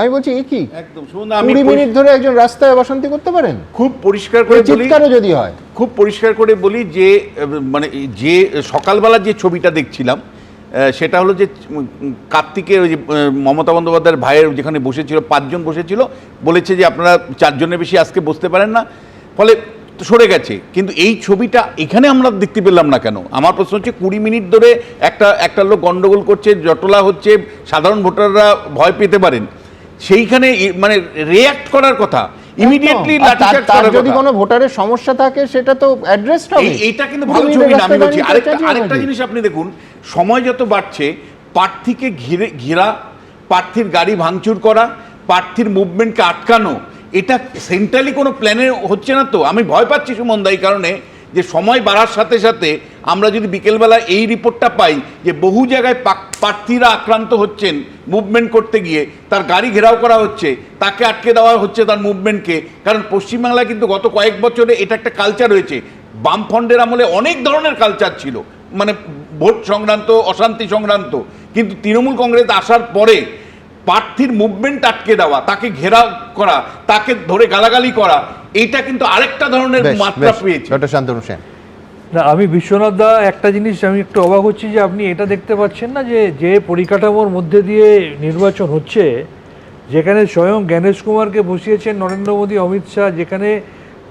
আমি বলছি কি একদম শুনুন, আমি 20 মিনিট ধরে একজন রাস্তায় অশান্তি করতে পারেন? খুব পরিষ্কার করে বলি, চিৎকারও যদি হয়, খুব পরিষ্কার করে বলি যে মানে যে সকালবেলা যে ছবিটা দেখছিলাম সেটা হলো যে কার্তিকের ওই যে মমতা বন্দ্যোপাধ্যায়ের ভাইয়ের যেখানে বসেছিল 5 জন বসেছিল, বলেছে যে আপনারা 4 জনের বেশি আজকে বসতে পারেন না, ফলে সরে গেছে। কিন্তু এই ছবিটা এখানে আমরা দেখতে পেলাম না কেন? আমার প্রশ্ন হচ্ছে 20 মিনিট ধরে একটা লোক গন্ডগোল করছে, জটলা হচ্ছে, সাধারণ ভোটাররা ভয় পেতে পারেন, সেইখানে মানে রিঅ্যাক্ট করার কথা, ইমিডিয়েটলি লাঠিচার্জ করার কথা। যদি কোনো ভোটারের সমস্যা থাকে সেটা তো অ্যাড্রেস হবে। এইটা কিন্তু ভালো ছবি না, আমি বলছি। আরেকটা জিনিস আপনি দেখুন, সময় যত বাড়ছে প্রার্থীকে ঘেরা, প্রার্থীর গাড়ি ভাঙচুর করা, প্রার্থীর মুভমেন্টকে আটকানো, এটা সেন্ট্রালি কোনো প্ল্যানে হচ্ছে না তো? আমি ভয় পাচ্ছি সুমনদা এই কারণে যে সময় বাড়ার সাথে সাথে আমরা যদি বিকেলবেলা এই রিপোর্টটা পাই যে বহু জায়গায় প্রার্থীরা আক্রান্ত হচ্ছেন মুভমেন্ট করতে গিয়ে, তার গাড়ি ঘেরাও করা হচ্ছে, তাকে আটকে দেওয়া হচ্ছে তার মুভমেন্টকে। কারণ পশ্চিমবাংলায় কিন্তু গত কয়েক বছরে এটা একটা কালচার হয়েছে, বামফ্রন্টের আমলে অনেক ধরনের কালচার ছিল, মানে ভোট সংক্রান্ত, অশান্তি সংক্রান্ত, কিন্তু তৃণমূল কংগ্রেস আসার পরে প্রার্থীর মুভমেন্ট আটকে দেওয়া, তাকে ঘেরাও করা, তাকে ধরে গালাগালি করা, এইটা কিন্তু আরেকটা ধরনের মাত্রা পেয়েছে। শান্তনু সেন। না, আমি বিশ্বনাথ দা একটা জিনিস আমি একটু অবাক হচ্ছি যে আপনি এটা দেখতে পাচ্ছেন না যে পরিকাঠামোর মধ্যে দিয়ে নির্বাচন হচ্ছে, যেখানে স্বয়ং জ্ঞানেশ কুমারকে বসিয়েছেন নরেন্দ্র মোদী, অমিত শাহ, যেখানে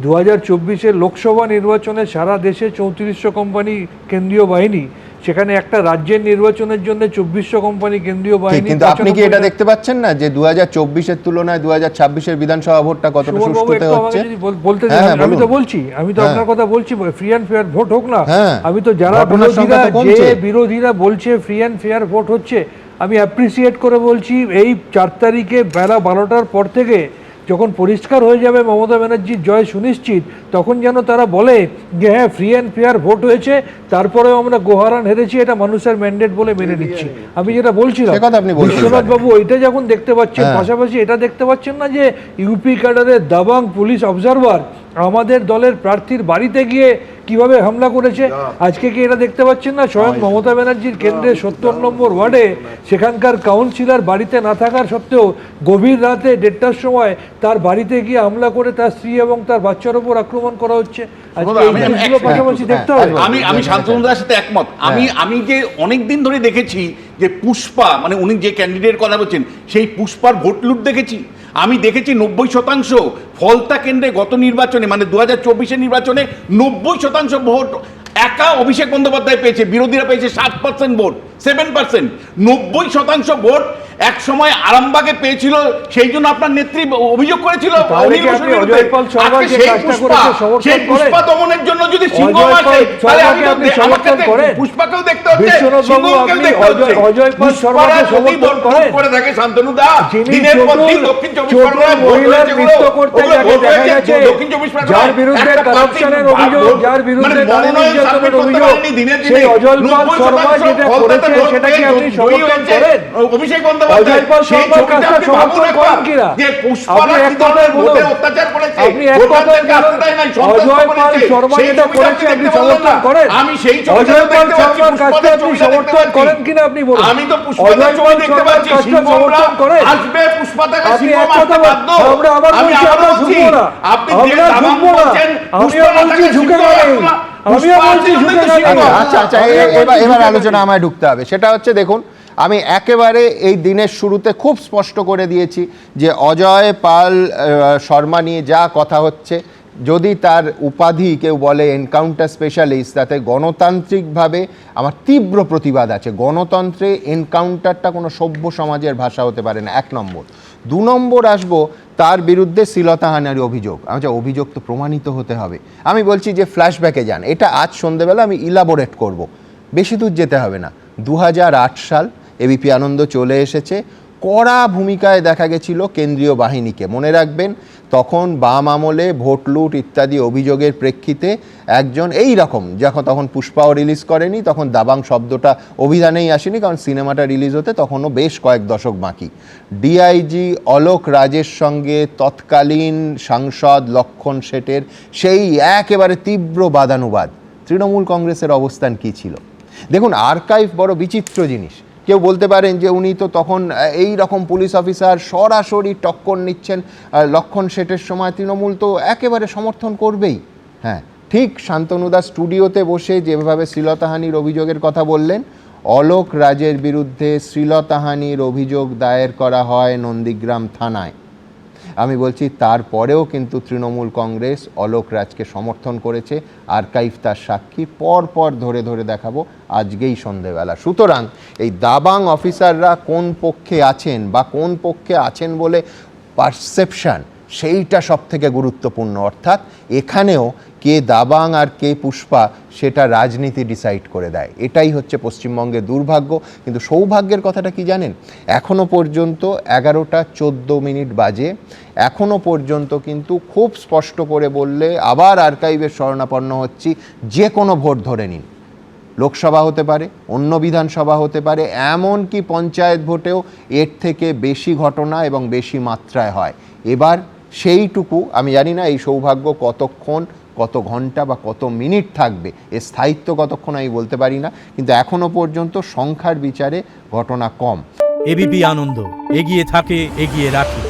2024-এর লোকসভা নির্বাচনে সারা দেশে 3400 কোম্পানি কেন্দ্রীয় বাহিনী, সেখানে একটা রাজ্যের নির্বাচনের জন্য 2400 কোম্পানি কেন্দ্রীয় বাহিনী। কিন্তু আপনি কি এটা দেখতে পাচ্ছেন না যে 2024-এর তুলনায় 2026-এর বিধানসভা ভোটটা কতটা সুষ্ঠুতে হচ্ছে? বলতে আমি তো বলছি, আমি তো আপনার কথা বলছি, ফ্রি অ্যান্ড ফেয়ার ভোট হোক না। আমি তো যারা বিরোধীরা বলছে ফ্রি অ্যান্ড ফেয়ার ভোট হচ্ছে, আমি অ্যাপ্রিসিয়েট করে বলছি এই 4 তারিখে বেলা 12টার পর থেকে যখন পরিষ্কার হয়ে যাবে মমতা ব্যানার্জির জয় সুনিশ্চিত, তখন যেন তারা বলে যে হ্যাঁ ফ্রি অ্যান্ড ফেয়ার ভোট হয়েছে, তারপরেও আমরা গোহারান হেরেছি, এটা মানুষের ম্যান্ডেট বলে মেনে নিচ্ছি। আমি যেটা বলছিলাম বিশ্বনাথ বাবু, ওইটা যখন দেখতে পাচ্ছেন, পাশাপাশি এটা দেখতে পাচ্ছেন না যে ইউপি ক্যাডারের দাবাং পুলিশ অবজারভার আমাদের দলের প্রার্থীর বাড়িতে গিয়ে কিভাবে হামলা করেছে? আজকে কি এটা দেখতে পাচ্ছেন না স্বয়ং মমতা ব্যানার্জির কেন্দ্রের 70 নম্বর ওয়ার্ডে সেখানকার কাউন্সিলর বাড়িতে না থাকার সত্ত্বেও গভীর রাতে 1:30টার সময় তার বাড়িতে গিয়ে হামলা করে তার স্ত্রী এবং তার বাচ্চার উপর আক্রমণ করা হচ্ছে? পাশাপাশি দেখতে হবে। আমি শান্তনুদার সাথে একমত। আমি যে অনেকদিন ধরে দেখেছি যে পুষ্পা, মানে উনি যে ক্যান্ডিডেট কথা বলছেন, সেই পুষ্পার ভোট লুট দেখেছি। আমি দেখেছি 90% ফলতা কেন্দ্রে গত নির্বাচনে, মানে 2024-এর নির্বাচনে 90% ভোট একা অভিষেক বন্দ্যোপাধ্যায় পেয়েছে, বিরোধীরা পেয়েছে 7% ভোট, 7%। 90% ভোট এক সময় আরামবাগে পেয়েছিল, সেই জন্য আপনার নেত্রী অভিযোগ করেছিল সেই পুষ্পা দমনের জন্য যদি সিংহ আসে, তাহলে পুষ্পাকেও দেখতে হচ্ছে, সিংহকেও দেখতে হচ্ছে। পুষ্পারা যদি ভোট করে থাকে শান্তনু দা, দিনের পর দিন দক্ষিণ 24 পরগনায় ভোট হয়েছে, দক্ষিণ 24 পরগনায় যার বিরুদ্ধে করাপশনের অভিযোগ, যার বিরুদ্ধে নির্যাতনের অভিযোগ, সেই অজয়পাল শর্মা যেটা করেছে সেটাকে আপনি সমর্থন করেন? অভিষেক বন্দ্যোপাধ্যায় সেই ছবিটা আপনি ভাবুন একবার যে পুষ্পারা কি ধরনের ভোটে অত্যাচার করেছে, ভোটারদেরকে আস্থায় নাই, অজয়পাল শর্মা যেটা করেছে আপনি সমর্থন করেন? আমি সেই ছবিটা দেখতে পাচ্ছি, পুষ্পাদের ছবি সমর্থন করেন কিনা আপনি বলুন? আমি তো পুষ্পাদের ছবি দেখতে পাচ্ছি, সিংহরা আসবে, পুষ্পাটাকে সিংহ মারতে বাধ্য। আমি আবার বলছি, আপনি যে দাবাং বলছেন, পুষ্পাটাকে ঝুঁকে গেলেন, আচ্ছা, এবার আলোচনা আমায় ঢুকতে হবে। সেটা হচ্ছে, দেখুন, আমি একেবারে এই দিনের শুরুতে খুব স্পষ্ট করে দিয়েছি যে অজয় পাল শর্মা নিয়ে যা কথা হচ্ছে, যদি তার উপাধি কেউ বলে এনকাউন্টার স্পেশালিস্ট, তাতে গণতান্ত্রিকভাবে আমার তীব্র প্রতিবাদ আছে। গণতন্ত্রে এনকাউন্টারটা কোনো সভ্য সমাজের ভাষা হতে পারে না, 1 নম্বর। 2 নম্বর আসবো তার বিরুদ্ধে শ্লীলতাহানির অভিযোগ। অভিযোগ তো প্রমাণিত হতে হবে। আমি বলছি যে ফ্ল্যাশব্যাকে যান, এটা আজ সন্ধ্যেবেলা আমি ইলাবোরেট করব, বেশি দূর যেতে হবে না। 2008 সাল, এবিপি আনন্দ চলে এসেছে, কড়া ভূমিকায় দেখা গেছিল কেন্দ্রীয় বাহিনীকে। মনে রাখবেন, তখন বাম আমলে ভোট লুট ইত্যাদি অভিযোগের প্রেক্ষিতে একজন এই রকম, তখন পুষ্পাও রিলিজ করেনি, তখন দাবাং শব্দটা অভিধানেই আসেনি, কারণ সিনেমাটা রিলিজ হতে তখনও বেশ কয়েক দশক বাকি। ডিআইজি অলোক রাজের সঙ্গে তৎকালীন সাংসদ লক্ষণ শেঠের সেই একেবারে তীব্র বাদানুবাদ। তৃণমূল কংগ্রেসের অবস্থান কী ছিল দেখুন। আর্কাইভ বড় বিচিত্র জিনিস। কেউ বলতে পারেন যে উনি তো তখন এই রকম পুলিশ অফিসার সরাসরি টক্কর নিচ্ছেন লক্ষণ শেঠের সময়, তৃণমূল তো একেবারে সমর্থন করবেই। হ্যাঁ, ঠিক শান্তনুদা স্টুডিওতে বসে যেভাবে শ্লীলতাহানির অভিযোগের কথা বললেন, অলোক রাজের বিরুদ্ধে শ্লীলতাহানির অভিযোগ দায়ের করা হয় নন্দীগ্রাম থানায়। আমি বলছি তারপরেও কিন্তু তৃণমূল কংগ্রেস অলোক রাজকে সমর্থন করেছে, আর্কাইভ তার সাক্ষী, পর ধরে ধরে দেখাবো আজকেই সন্ধেবেলা। সুতরাং এই দাবাং অফিসাররা কোন পক্ষে আছেন বা কোন পক্ষে আছেন বলে পারসেপশন, সেইটা সব থেকে গুরুত্বপূর্ণ। অর্থাৎ এখানেও কে দাবাং আর কে পুষ্পা সেটা রাজনীতি ডিসাইড করে দেয়। এটাই হচ্ছে পশ্চিমবঙ্গের দুর্ভাগ্য। কিন্তু সৌভাগ্যের কথাটা কি জানেন, এখনো পর্যন্ত 11:14 বাজে, এখনো পর্যন্ত কিন্তু খুব স্পষ্ট করে বললে আবার আর্কাইভের শরণাপন্ন হচ্ছি, যে কোনো ভোট ধরে নিন, লোকসভা হতে পারে, অন্য বিধানসভা হতে পারে, এমনকি পঞ্চায়েত ভোটেও এর থেকে বেশি ঘটনা এবং বেশি মাত্রায় হয়। এবার সেইটুকু আমি জানি না এই সৌভাগ্য কতক্ষণ, কত ঘন্টা বা কত মিনিট থাকবে, এর স্থায়িত্ব কতক্ষণ আমি বলতে পারি না, কিন্তু এখনো পর্যন্ত সংখ্যার বিচারে ঘটনা কম। এবিপি আনন্দ, এগিয়ে থাকে, এগিয়ে রাখে।